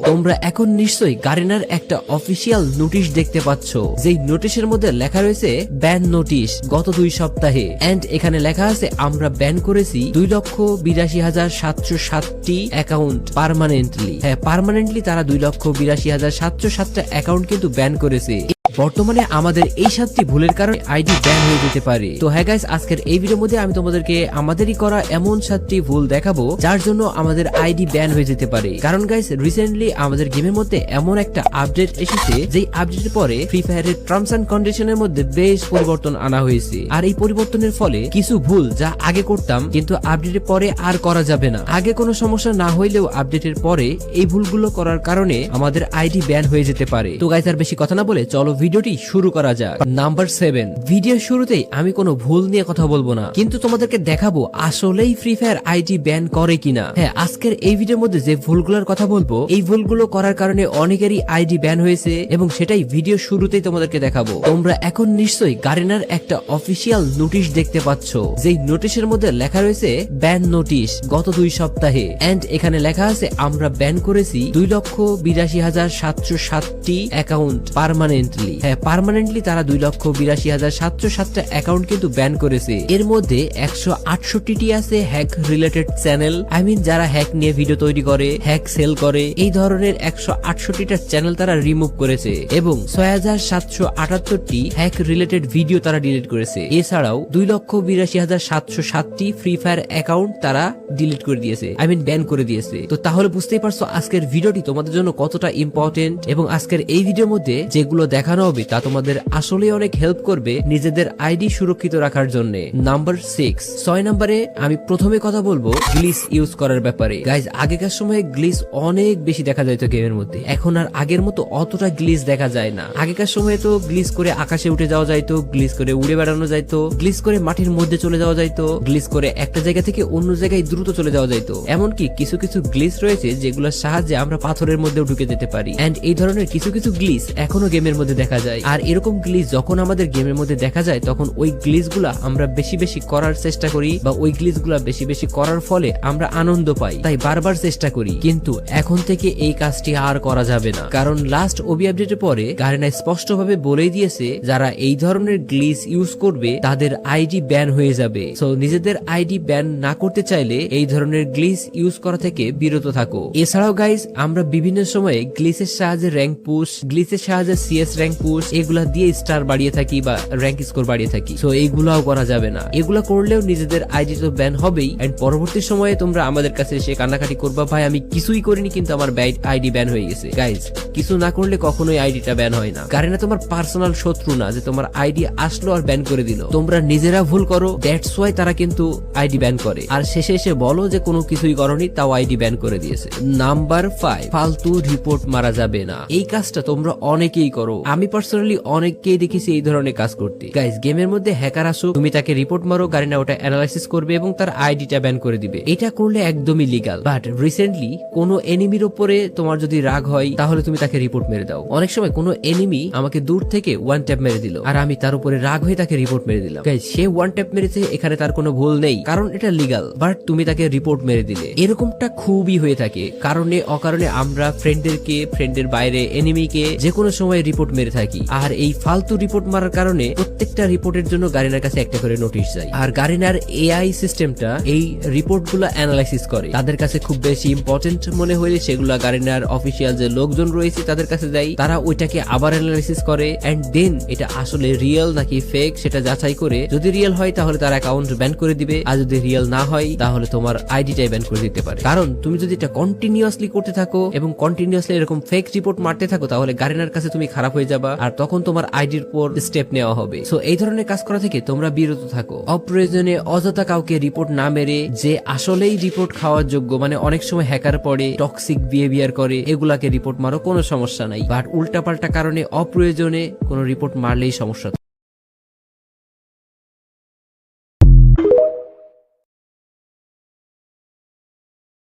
তোমরা এখন নিশ্চয়ই গারিনার একটা অফিসিয়াল নোটিশ দেখতে পাচ্ছ, যেই নোটিশের মধ্যে লেখা রয়েছে ব্যান নোটিশ গত 2 সপ্তাহে। এন্ড এখানে লেখা আছে আমরা ব্যান করেছি 2,82,707টি অ্যাকাউন্ট পার্মানেন্টলি। হ্যাঁ, পার্মানেন্টলি তারা 2,82,707টা অ্যাকাউন্ট কিন্তু ব্যান করেছে। বর্তমানে আমাদের এই 7টি ভুলের কারণে আইডি ব্যান হয়ে যেতে পারে। তো হ্যাঁ গাইস, আজকের এই ভিডিওর মধ্যে আমি তোমাদেরকে আমাদেরই করা এমন 7টি ভুল দেখাবো যার জন্য আমাদের আইডি ব্যান হয়ে যেতে পারে। কারণ গাইস, রিসেন্টলি আমাদের গেমের মধ্যে এমন একটা আপডেট এসেছে, যেই আপডেটের পরে ফ্রি ফায়ারের টার্মস এন্ড কন্ডিশনের মধ্যে বেশ পরিবর্তন আনা হয়েছে। আর এই পরিবর্তনের ফলে কিছু ভুল যা আগে করতাম কিন্তু আপডেটের পরে আর করা যাবে না। আগে কোনো সমস্যা না হইলেও আপডেটের পরে এই ভুলগুলো করার কারণে আমাদের আইডি ব্যান হয়ে যেতে পারে। তো গাইস, আর বেশি কথা না বলে চলো ভিডিওটি শুরু করা যাক। নাম্বার 7, ভিডিও শুরুতেই আমি কোনো ভুল নিয়ে কথা বলবো না, কিন্তু তোমাদেরকে দেখাবো আসলেই ফ্রি ফায়ার আইডি ব্যান করে কিনা। হ্যাঁ, আজকের এই ভিডিওর মধ্যে যে ভুলগুলোর কথা বলবো, এই ভুলগুলো করার কারণে অনেকেরই আইডি ব্যান হয়েছে এবং সেটাই ভিডিও শুরুতেই তোমাদেরকে দেখাবো। তোমরা এখন নিশ্চয়ই গারিনার একটা অফিসিয়াল নোটিশ দেখতে পাচ্ছ, যেই নোটিশের মধ্যে লেখা রয়েছে ব্যান নোটিশ গত 2 সপ্তাহে। এন্ড এখানে লেখা আছে আমরা ব্যান করেছি 2,82,707টি অ্যাকাউন্ট পার্মানেন্টলি। হ্যাঁ, পার্মানেন্টলি তারা 2,82,707টা অ্যাকাউন্ট কিন্তু ব্যান করেছে। এর মধ্যে 168টি আছে hack related channel. I mean যারা হ্যাক নিয়ে ভিডিও তৈরি করে, হ্যাক সেল করে, এই ধরনের 168টা চ্যানেল তারা রিমুভ করেছে এবং 6,778টি হ্যাক রিলেটেড ভিডিও তারা ডিলিট করেছে। এছাড়াও 2,82,707টি ফ্রি ফায়ার অ্যাকাউন্ট তারা ডিলিট করে দিয়েছে, আই মিন ব্যান করে দিয়েছে। তো তাহলে বুঝতেই পারছো আজকের ভিডিওটি তোমাদের জন্য কতটা ইম্পর্টেন্ট, এবং আজকের এই ভিডিওর মধ্যে যেগুলো দেখানো হবে তা তোমাদের আসলে অনেক হেল্প করবে নিজেদের আইডি সুরক্ষিত রাখার জন্য। নাম্বার 6 নম্বরে আমি প্রথমে কথা বলবো গ্লিচ ইউজ করার ব্যাপারে। গাইজ, আগেকার সময়ে গ্লিচ অনেক বেশি দেখা যেত গেমের মধ্যে, এখন আর আগের মতো অতটা গ্লিচ দেখা যায় না। আগেকার সময়ে তো গ্লিচ করে আকাশে উঠে যাওয়া যাইতো, গ্লিচ করে উড়ে বেড়ানো যাইতো, গ্লিচ করে মাটির মধ্যে চলে যাওয়া যাইতো, গ্লিচ করে একটা জায়গা থেকে অন্য জায়গায় দ্রুত চলে যাওয়া যাইতো। এমনকি কিছু কিছু গ্লিচ রয়েছে যেগুলোর সাহায্যে আমরা পাথরের মধ্যে ঢুকে যেতে পারি। এন্ড এই ধরনের কিছু কিছু গ্লিচ এখনো গেমের মধ্যে দেখা যায়। আর এরকম গ্লিচ যখন আমাদের গেমের মধ্যে দেখা যায় তখন ওই গ্লিচ গুলা আমরা বেশি বেশি করার চেষ্টা করি, বা ওই গ্লিচ গুলা বেশি বেশি করার ফলে আমরা আনন্দ পাই, তাই বারবার চেষ্টা করি। কিন্তু এখন থেকে এই কাজটি আর করা যাবে না, কারণ লাস্ট ওবি আপডেটের পরে গারিনা স্পষ্ট ভাবে বলেই দিয়েছে যারা এই ধরনের গ্লিচ ইউজ করবে তাদের আইডি ব্যান হয়ে যাবে। সো নিজেদের আইডি ব্যান না করতে চাইলে এই ধরনের গ্লিচ ইউজ করা থেকে বিরত থাকো। এছাড়াও গাইজ, আমরা বিভিন্ন সময়ে গ্লিচের সাহায্যে র্যাঙ্ক পুশ, গ্লিচের সাহায্যে সিএস র্যাঙ্ক পুশ, এগুলা দিয়ে স্টার বাড়িয়ে থাকি বা র্যাঙ্ক স্কোর বাড়িয়ে থাকি। সো এইগুলাও করা যাবে না। এগুলা করলেও নিজেদের আইডি তো ব্যান হবেই, এন্ড পরবর্তী সময়ে তোমরা আমাদের কাছে এসে কান্নাকাটি করবা, ভাই আমি কিছুই করিনি কিন্তু আমার আইডি ব্যান হয়ে গেছে। গাইজ, কিছু না করলে কখনোই আইডিটা ব্যান হয় না। কারণ তোমার পার্সোনাল শত্রু না যে তোমার আইডি আসলো আর ব্যান করে দিল। তোমরা নিজেরা ভুল করো, দ্যাটস ওয়াই তারা কিন্তু আইডি ব্যান করে, আর শেষে এসে বলো যে কোনো কিছুই করনি তাও আইডি ব্যান করে দিয়েছে। নাম্বার 5, ফালতু রিপোর্ট মারা যাবে না। এই কাজটা তোমরা অনেকেই করো, আমি পার্সোনালি অনেককেই দেখেছি এই ধরনের কাজ করতে। গাইজ, গেমের মধ্যে হ্যাকার আসুক, তুমি তাকে রিপোর্ট মারো, গারিনা ওটা অ্যানালাইসিস করবে এবং তার আইডিটা ব্যান করে দিবে। এটা করলে একদমই লিগাল। বাট রিসেন্টলি কোনো এনিমির উপরে তোমার যদি রাগ হয় তাহলে তুমি তাকে রিপোর্ট মেরে দাও। অনেক সময় কোনো এনিমি আমাকে দূর থেকে ওয়ান ট্যাপ মেরে দিল আর আমি তার উপরে রাগ হয়ে তাকে রিপোর্ট মেরে দিলাম। গাইজ, সে ওয়ান ট্যাপ মেরেছে, এখানে তার কোনো ভুল নেই, কারণ এটা লিগাল। বাট তুমি তাকে রিপোর্ট মেরে দিলে। এরকমটা খুবই হয়ে থাকে, কারণে অকারণে আমরা ফ্রেন্ডদেরকে, ফ্রেন্ডের বাইরে এনিমিকে যে কোনো সময় রিপোর্ট মেরে থাকি। আর এই ফালতু রিপোর্ট মারার কারণে প্রত্যেকটা রিপোর্টের জন্য গারিনার কাছে একটা করে নোটিশ যায়। আর গারিনার এআই সিস্টেমটা এই রিপোর্ট গুলা অ্যানালাইসিস করে। তাদের কাছে খুব বেশি ইম্পর্টেন্ট মনে হলে সেগুলা গারিনার অফিসিয়াল যে লোকজন রয়েছে তাদের কাছে যায়, তারা ওইটাকে আবার অ্যানালাইসিস করে এন্ড দেন এটা আসলে রিয়েল নাকি ফেক সেটা যাচাই করে, যদি রিয়েল হয় তাহলে তার অ্যাকাউন্ট ব্যান করে দিবে, আর যদি রিয়েল না হয় তাহলে তোমার আইডিটাই ব্যান করে দিতে পারে। কারণ তুমি যদি এটা কন্টিনিউয়াসলি করতে থাকো এবং কন্টিনিউয়াসলি এরকম ফেক রিপোর্ট মারতে থাকো তাহলে গারিনার কাছে তুমি খারাপ হয়ে যাবা, আর তখন তোমার আইডির পর স্টেপ নেওয়া হবে। সো এই ধরনের কাজ করা থেকে তোমরা বিরত থাকো। অপ্রয়োজনে অযথা কাউকে রিপোর্ট না মেরে, যে আসলেই রিপোর্ট খাওয়ার যোগ্য, মানে অনেক সময় হ্যাকার পড়ে, টক্সিক বিহেভিয়ার করে, এগুলাকে রিপোর্ট মারো, কোনো সমস্যা নাই। বাট উল্টাপাল্টা কারণে অপ্রয়োজনে কোনো রিপোর্ট মারলেই সমস্যা